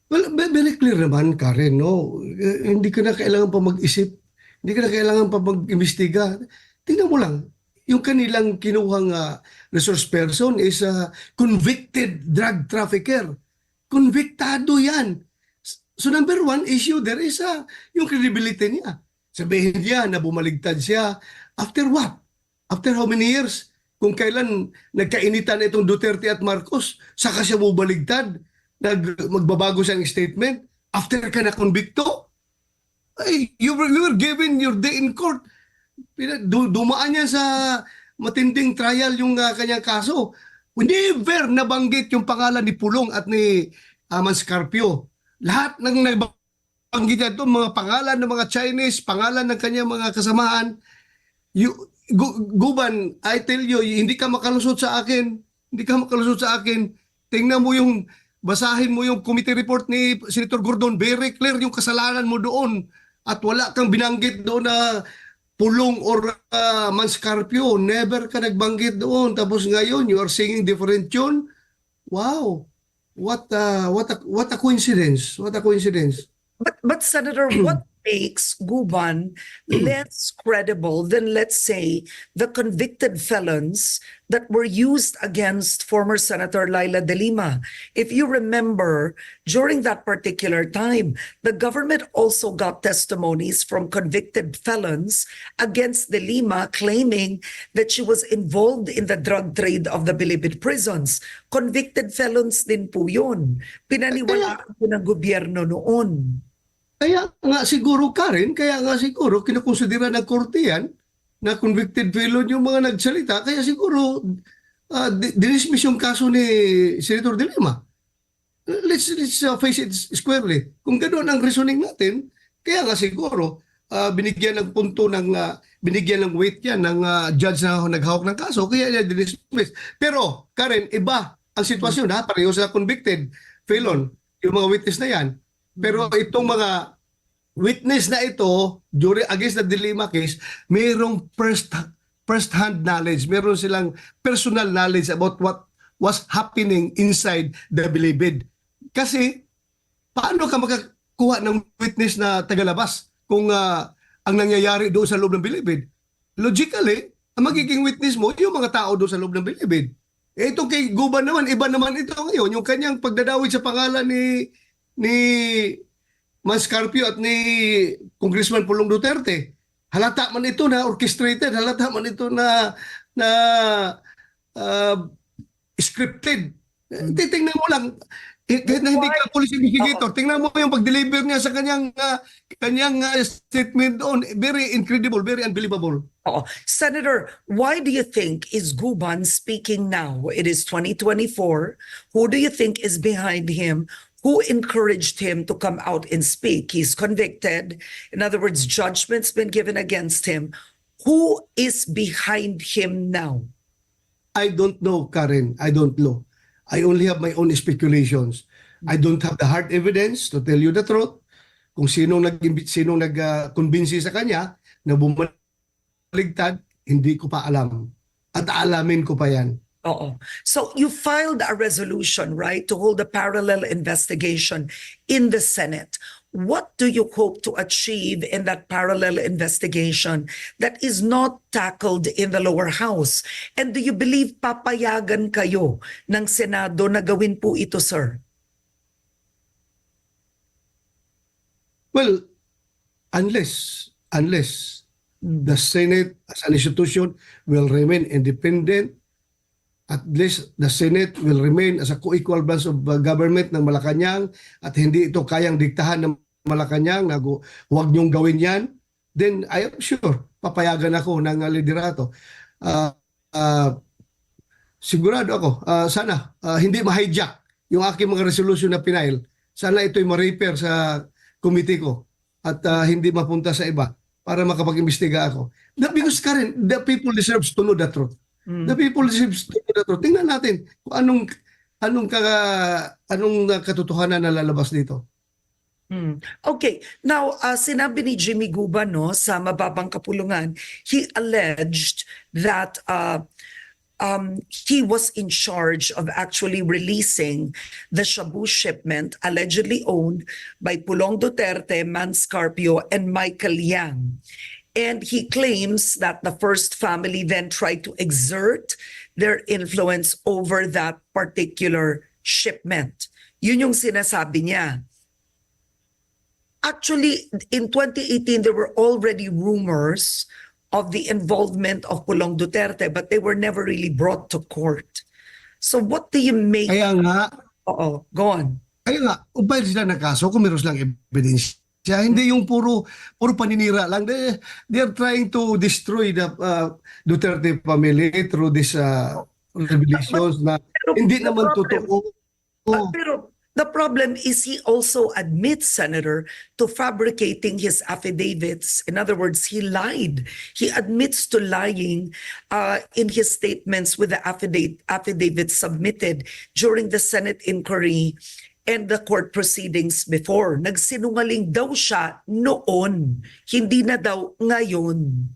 Well, very clear naman, Karen, no? Hindi ka na kailangan pa mag-isip. Hindi ka na kailangan pa mag-imbestiga. Tingnan mo lang, yung kanilang kinuhang resource person is a convicted drug trafficker. Konviktado yan. So number one issue there is yung credibility niya. Sabihin niya na bumaligtad siya. After what? After how many years? Kung kailan nagkainitan itong Duterte at Marcos, saka siya bubaligtad, magbabago siyang statement, after ka na konbikto, ay, you were given your day in court. Dumaan niya sa matinding trial yung kanyang kaso. Never nabanggit yung pangalan ni Pulong at ni Manscarpio. Lahat ng nabanggit niya ito, mga pangalan ng mga Chinese, pangalan ng kanyang mga kasamahan. Guban, I tell you, hindi ka makalusot sa akin. Hindi ka makalusot sa akin. Tingnan mo basahin mo yung committee report ni Senator Gordon. Very clear yung kasalanan mo doon. At wala kang binanggit doon na Pulong or Manscarpio. Never ka nagbanggit doon. Tapos ngayon, you are singing different tune. Wow. What a coincidence. What a coincidence. But Senator, what makes Guban less credible than, let's say, the convicted felons that were used against former Senator Laila De Lima? If you remember, during that particular time, the government also got testimonies from convicted felons against De Lima claiming that she was involved in the drug trade of the Bilibid prisons. Convicted felons din po yun. Pinaniwalaan po ng gobyerno noon. Kaya nga siguro, Karen, kinukonsidera ng korte yan na convicted felon yung mga nagsalita. Kaya siguro, dinismiss yung kaso ni Senator De Lima. Let's face it squarely. Kung ganoon ang reasoning natin, kaya nga siguro, binigyan ng punto binigyan ng weight yan ng judge na naghawak ng kaso, kaya niya dinismiss. Pero, Karen, iba ang sitwasyon, pareho sa convicted felon, yung mga witness na yan. Pero itong mga witness na ito, during against the De Lima case, mayroong first-hand knowledge. Meron silang personal knowledge about what was happening inside the Bilibid. Kasi, paano ka makakuha ng witness na tagalabas kung ang nangyayari doon sa loob ng Bilibid? Logically, ang magiging witness mo, yung mga tao doon sa loob ng Bilibid. Ito kay Guban naman, iba naman ito ngayon. Yung kanyang pagdadawit sa pangalan ni Manscarpio at ni Congressman Pulong Duterte. Halata man ito na orchestrated, halata man ito na scripted. Titingnan mo lang, kahit na hindi ka police investigator, tingnan mo yung pag-deliver niya sa kanyang statement doon. Very incredible, very unbelievable. Senator, why do you think is Guban speaking now? It is 2024. Who do you think is behind him? Who encouraged him to come out and speak? He's convicted. In other words, judgment's been given against him. Who is behind him now? I don't know, Karen. I don't know. I only have my own speculations. I don't have the hard evidence to tell you the truth. Kung sinong nag-convince sa kanya na bumaligtad, hindi ko pa alam. At aalamin ko pa yan. So you filed a resolution, right, to hold a parallel investigation in the Senate. What do you hope to achieve in that parallel investigation that is not tackled in the lower house? And do you believe papayagan kayo ng Senado na gawin po ito, sir? Well, unless the Senate as an institution will remain independent, at least the Senate will remain as a co-equal branch of government ng Malacanang at hindi ito kayang diktahan ng Malacanang na huwag niyong gawin yan, then I am sure papayagan ako ng liderato. Sigurado ako, sana hindi ma-hijack yung aking mga resolution na pinail. Sana ito'y ma-repair sa committee ko at hindi mapunta sa iba para makapag-imbestiga ako. Because Karen, the people deserves to know the truth. The people deserves to know the truth. Tingnan natin kung anong katotohanan na lalabas dito. Okay. Now, sinabi ni Jimmy Guban, no, sa mababang kapulungan, he alleged that he was in charge of actually releasing the shabu shipment allegedly owned by Pulong Duterte, Man Scarpio, and Michael Yang. And he claims that the first family then tried to exert their influence over that particular shipment. Yun yung sinasabi niya. Actually, in 2018, there were already rumors of the involvement of Pulong Duterte, but they were never really brought to court. So what do you make? Kaya nga, Oo, go on. kaya nga, upay sila ng kaso kung meron silang ebidensya. Hindi yung puro paninira lang. They are trying to destroy the Duterte family through this revelations na hindi naman totoo. Pero the problem is he also admits, Senator, to fabricating his affidavits. In other words, he lied. He admits to lying in his statements with the affidavit submitted during the Senate inquiry and the court proceedings before. Nagsinungaling daw siya noon, hindi na daw ngayon.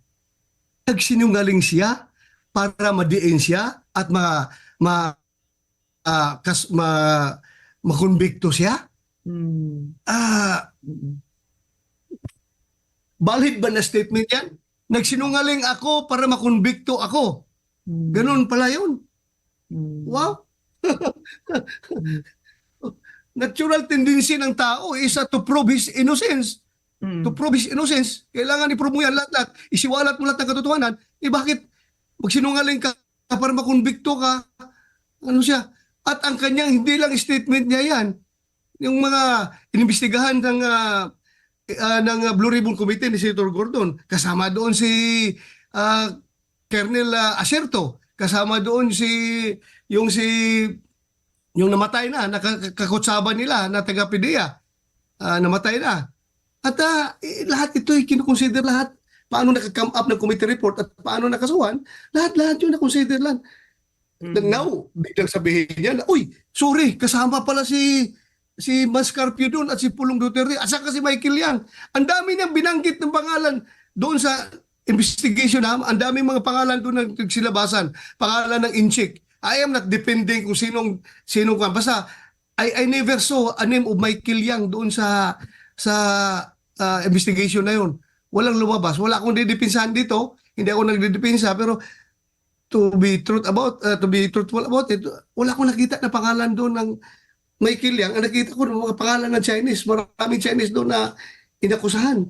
Nagsinungaling siya para madiin siya at makonbikto siya? Valid ba na statement yan? Nagsinungaling ako para makonbikto ako. Ganun pala yun. Wow. Natural tendency ng tao is to prove his innocence. To prove his innocence, kailangan i-prove mo yan lahat. Isiwalat mo lahat ng katotohanan. Bakit magsinungaling ka para makonbikto ka? Ano siya? At ang kanyang hindi lang statement niya yan. Yung mga inimbestigahan ng Blue Ribbon Committee ni Senator Gordon, kasama doon si Colonel Acerto, kasama doon yung namatay na, kakutsaban nila na taga-PDEA, namatay na. At lahat ito ay kinukonsider lahat. Paano naka-come up ng committee report at paano nakasuhan, lahat yun na-consider lang. Now, biglang sabihin niya na, uy, sorry, kasama pala si Mascarpio doon at si Pulong Duterte at saka si Michael Yang. Ang dami niyang binanggit ng pangalan doon sa investigation ha. Ang daming mga pangalan doon na nagsilabasan. Pangalan ng inchik. I am not depending kung sinong ka. Basta, I never saw a name of Michael Yang doon sa investigation na yun. Walang lumabas. Wala akong didipinsahan dito. Hindi ako nagdidipinsa. Pero to be truthful about it, wala akong nakita na pangalan doon ng Michael Yang. Ang nakita ko ng mga pangalan ng Chinese. Maraming Chinese doon na inakusahan.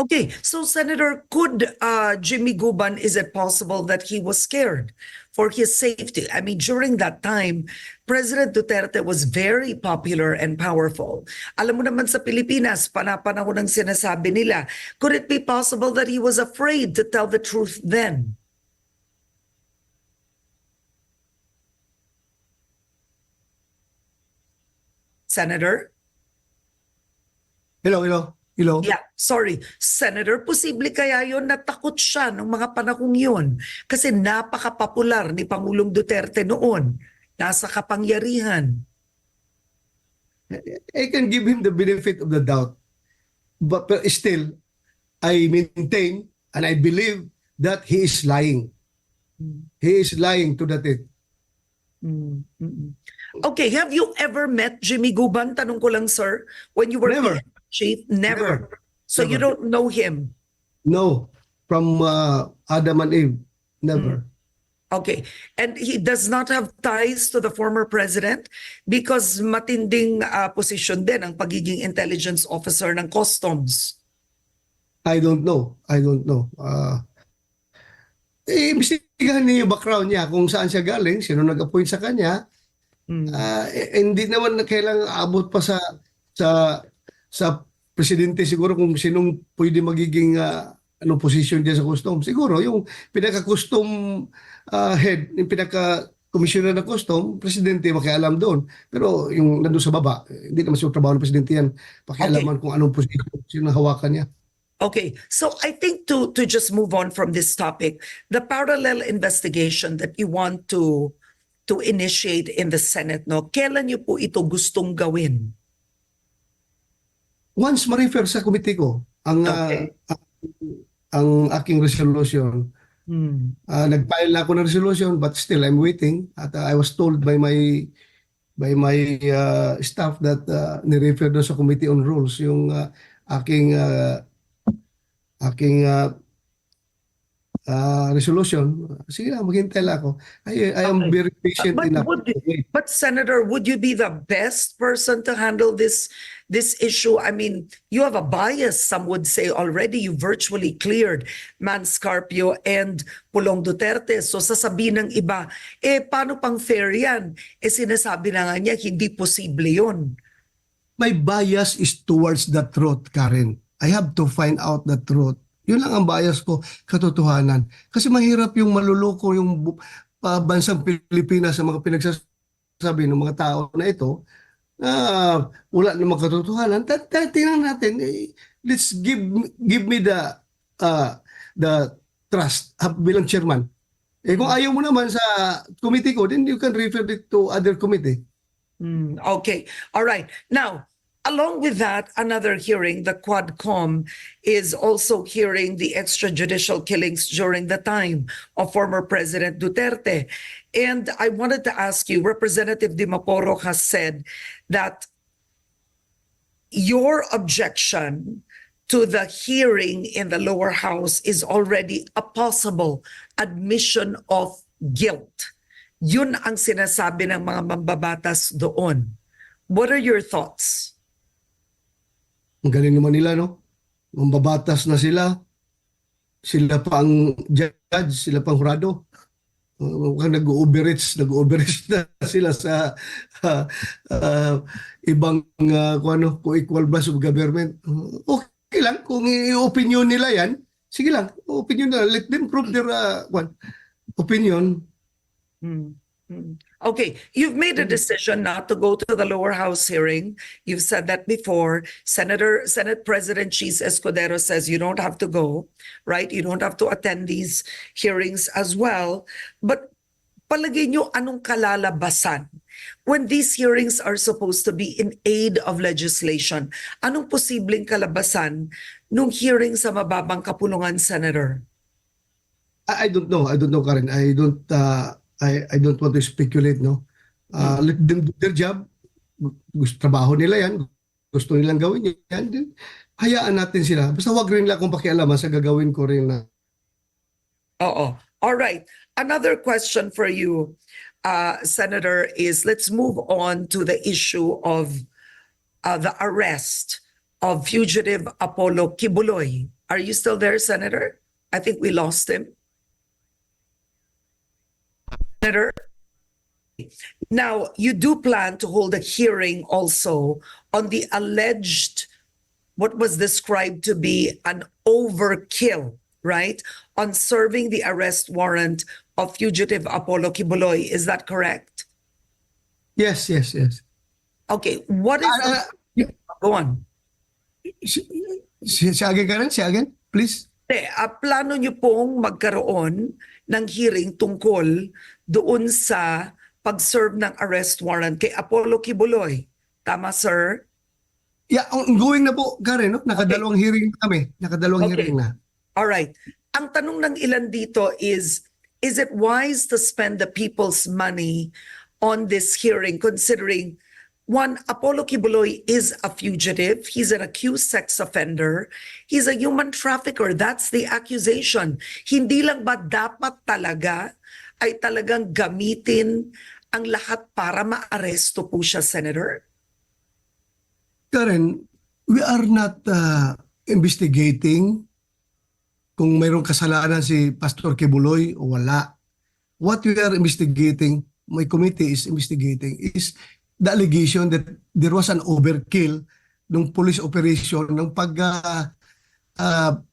Okay, so Senator, could Jimmy Guban, is it possible that he was scared for his safety? I mean, during that time, President Duterte was very popular and powerful. Alam mo naman sa Pilipinas, panahon ng sinasabi nila, could it be possible that he was afraid to tell the truth then? Senator? Hello. Yeah, sorry. Senator, posible kaya yun natakot siya ng mga panahong yun? Kasi napaka-popular ni Pangulong Duterte noon. Nasa kapangyarihan. I can give him the benefit of the doubt. But still, I maintain and I believe that he is lying. He is lying to that end. Okay, have you ever met Jimmy Guban? Tanong ko lang, sir. When you were Never. chief? Never. So you don't know him? No. From Adam and Eve. Never. Okay. And he does not have ties to the former president because matinding posisyon din ang pagiging intelligence officer ng customs. I don't know. Imbestigahan niyo yung background niya, kung saan siya galing, sino nag-appoint sa kanya. Hindi naman kailangan abot pa sa presidente siguro kung sinong pwede magiging position diyan sa custom. Siguro yung pinaka-custom head, yung pinaka-commissioner ng custom, presidente makialam doon. Pero yung nandun sa baba, hindi naman siya trabaho ng presidente yan. Pakialaman kung anong position, sino hawakan niya. Okay, so I think to just move on from this topic, the parallel investigation that you want to initiate in the Senate, no? Kailan niyo po ito gustong gawin? Once ma-refer sa komite ko ang aking resolution, Nag-file na ako ng resolution but still I'm waiting at I was told by my staff that ni-refer doon sa Committee on Rules yung aking aking resolution. Sige lang, maghintay lang ako. I am Okay. very patient But enough would to wait. but Senator, would you be the best person to handle this issue? I mean, you have a bias, some would say already. You virtually cleared Manscarpio and Pulong Duterte. So sasabihin ng iba, paano pang fair yan? Sinasabi na nga niya, hindi posible yun. My bias is towards the truth, Karen. I have to find out the truth. Yun lang ang bias ko, katotohanan. Kasi mahirap yung maluloko yung bansang Pilipinas sa mga pinagsasabi ng mga tao na ito na wala namang katotohanan. Tingnan natin, let's give me the trust bilang chairman. Kung ayaw mo naman sa committee ko, then you can refer it to other committee. Okay. All right. Now, along with that, another hearing, the QUADCOM is also hearing the extrajudicial killings during the time of former President Duterte. And I wanted to ask you, Representative Dimaporo has said that your objection to the hearing in the lower house is already a possible admission of guilt. Yun ang sinasabi ng mga mambabatas doon. What are your thoughts? Ang galing naman nila, no? Mambabatas na sila. Sila pa ang judge, sila pang hurado. Nag-overreach na sila sa ibang co-equal branch of government. Okay lang, kung i-opinion nila yan, sige lang, opinion nila. Let them prove their opinion. Okay, you've made a decision not to go to the lower house hearing. You've said that before. Senate President Cheese Escudero says you don't have to go, right? You don't have to attend these hearings as well. But palagay nyo, anong kalalabasan when these hearings are supposed to be in aid of legislation? Anong posibleng kalabasan nung hearing sa mababang kapulungan, Senator? I don't know, Karen. I don't want to speculate, no. Let them do their job. Trabaho nila yan. Gusto nilang gawin yan. Then, hayaan natin sila. Basta wag rin nila akong pakialaman sa gagawin ko rin na. Oo. All right. Another question for you, Senator, is let's move on to the issue of the arrest of fugitive Apollo Kibuloy. Are you still there, Senator? I think we lost him. Senator, now you do plan to hold a hearing also on the alleged, what was described to be an overkill, right, on serving the arrest warrant of fugitive Apollo Kibuloy. Is that correct? Yes. Okay, what is go on. Si again, Karen? Si again, please. Plano niyo pong magkaroon ng hearing tungkol doon sa pag-serve ng arrest warrant kay Apollo Kibuloy. Tama, sir? Yeah, ongoing na po, Karen. No? Nakadalawang hearing na kami. Nakadalawang hearing na. All right. Ang tanong ng ilan dito is it wise to spend the people's money on this hearing considering one, Apollo Kibuloy is a fugitive. He's an accused sex offender. He's a human trafficker. That's the accusation. Hindi lang ba dapat talaga ay talagang gamitin ang lahat para maaresto po siya, Senator? Karen, we are not investigating kung mayroong kasalanan si Pastor Kibuloy o wala. What we are investigating, my committee is investigating, is the allegation that there was an overkill ng police operation ng pag-serve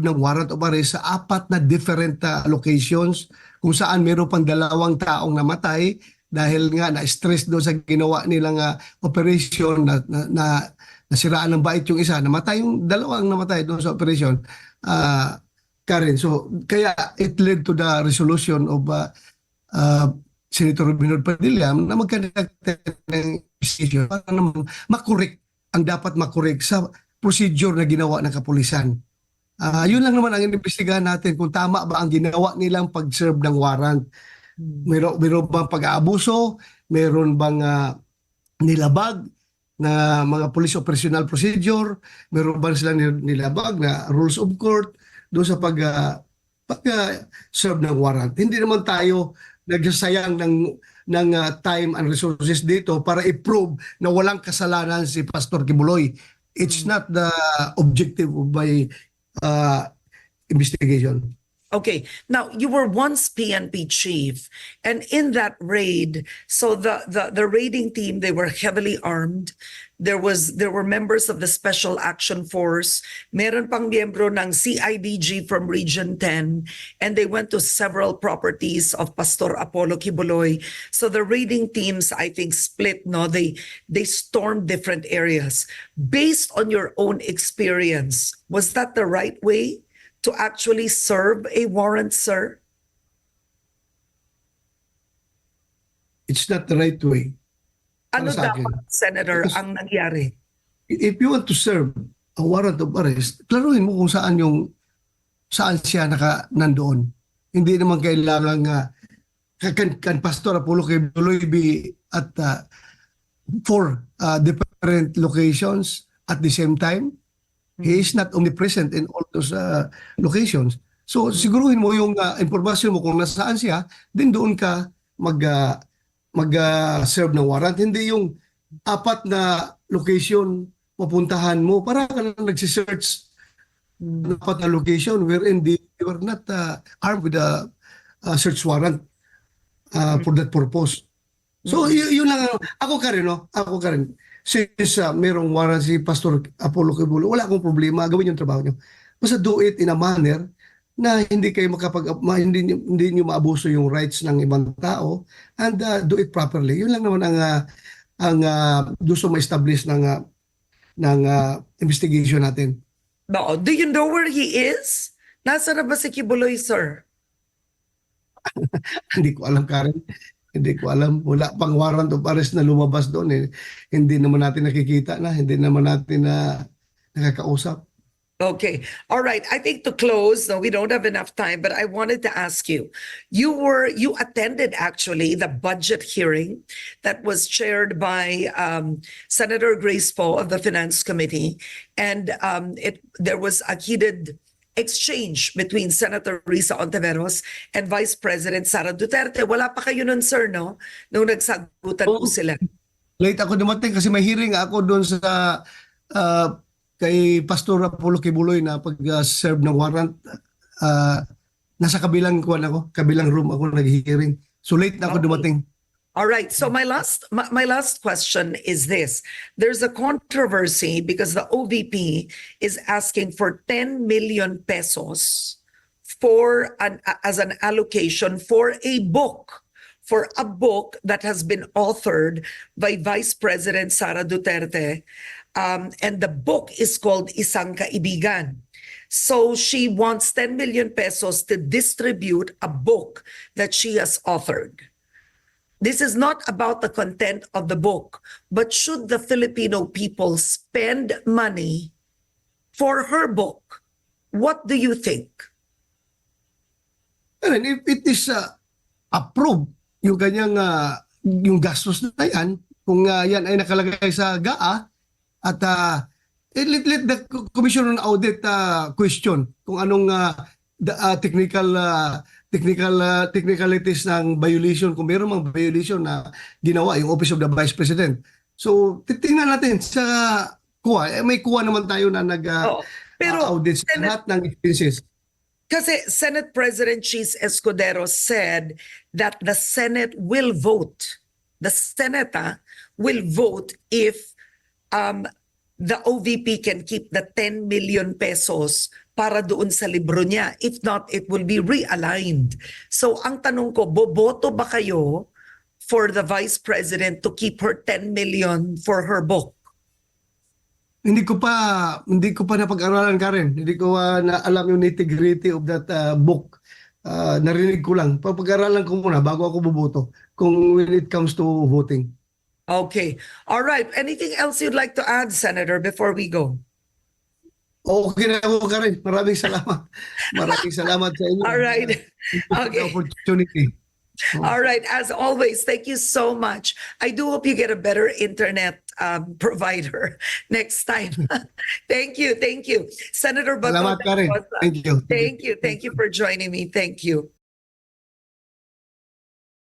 ng warrant of arrest sa 4 na different locations kung saan meron pang 2 taong namatay dahil nga na-stress doon sa ginawa nilang operation na nasiraan ng bait yung isa. Namatay yung 2 namatay doon sa operation. Karen, so kaya it led to the resolution of Senator Binod Padilla na mag-conduct ng investigation para naman makorek ang dapat makorek sa procedure na ginawa ng kapulisan. Yun lang naman ang inimbestigahan natin kung tama ba ang ginawa nilang pag-serve ng warrant. Meron bang pag-aabuso? Meron bang nilabag na mga police operational procedure? Meron ba silang nilabag na rules of court doon sa pag-serve ng warrant? Hindi naman tayo nagsasayang ng time and resources dito para i-prove na walang kasalanan si Pastor Kibuloy. It's not the objective of my investigation. Okay. Now, you were once PNP chief, and in that raid, so the raiding team, they were heavily armed. There were members of the Special Action Force. Meron pang miyembro ng CIDG from Region 10, and they went to several properties of Pastor Apollo Kibuloy. So the raiding teams, I think, split. No, they stormed different areas. Based on your own experience, was that the right way to actually serve a warrant, sir? It's not the right way. Ano Para sa akin. dapat, Senator, Because ang nangyari? if you want to serve a warrant of arrest, klaruhin mo kung saan siya nandoon. Hindi naman kailangan kan Pastor Apollo Kibuloy be at 4 different locations at the same time. He is not omnipresent in all those locations. So siguruhin mo yung impormasyon mo kung nasaan siya, then doon ka mag-serve ng warrant. Hindi yung 4 na location pupuntahan mo para ka na nagsisearch ng 4 na location wherein they were not armed with a search warrant for that purpose. So yun lang. Ako ka rin. Since merong warrant si Pastor Apollo Kibuloy, wala akong problema, gawin yung trabaho nyo. Basta do it in a manner na hindi kayo hindi nyo maabuso yung rights ng ibang tao, and do it properly. Yun lang naman ang gusto ma-establish ng investigation natin. No, do you know where he is? Nasa na ba si Kibuloy, sir? Hindi ko alam, Karen. Hindi ko alam. Wala pang warrant of arrest na lumabas doon. Hindi naman natin nakikita hindi naman natin nakakausap. Okay. All right. I think to close, no, we don't have enough time, but I wanted to ask you, you attended actually the budget hearing that was chaired by Senator Grace Poe of the Finance Committee. And there was a heated exchange between Senator Risa Ontiveros and Vice President Sara Duterte. Wala pa kayo nun, sir, no? Nung nagsagutan po sila. Late ako dumating kasi may hearing ako doon sa kay Pastor Apollo Kibuloy na pag-serve ng warrant. Nasa kabilang room ako nag-hearing. So late na ako dumating. All right. So my last question is this. There's a controversy because the OVP is asking for 10 million pesos as an allocation for a book that has been authored by Vice President Sara Duterte. And the book is called Isang Kaibigan. So she wants 10 million pesos to distribute a book that she has authored. This is not about the content of the book, but should the Filipino people spend money for her book? What do you think? If it is approved, yung kanyang yung gastos na yan, kung yan ay nakalagay sa GAA, at let the Commission on Audit question kung anong technicalities ng violation, kung mayroon mang violation na ginawa yung Office of the Vice President. So, titingnan natin sa kuha. May kuha naman tayo na nag-audit sa lahat ng expenses. Kasi Senate President Cheese Escudero said that the Senate will vote. The Senate will vote if the OVP can keep the 10 million pesos para doon sa libro niya. If not, it will be realigned. So ang tanong ko, boboto ba kayo for the Vice President to keep her 10 million for her book? Hindi ko pa napag-aralan, Karen. Hindi ko na alam yung nitty-gritty of that book. Narinig ko lang. Papag-aralan ko muna bago ako boboto kung when it comes to voting. Okay. All right. Anything else you'd like to add, Senator, before we go? Okay na ako ka rin. Maraming salamat. Maraming salamat sa inyo. All right. Thank you for the Okay. opportunity. All right. As always, thank you so much. I do hope you get a better internet provider next time. Thank you. Thank you. Senator Bato. Salamat ka rin. Thank you. Thank you. Thank you for joining me. Thank you.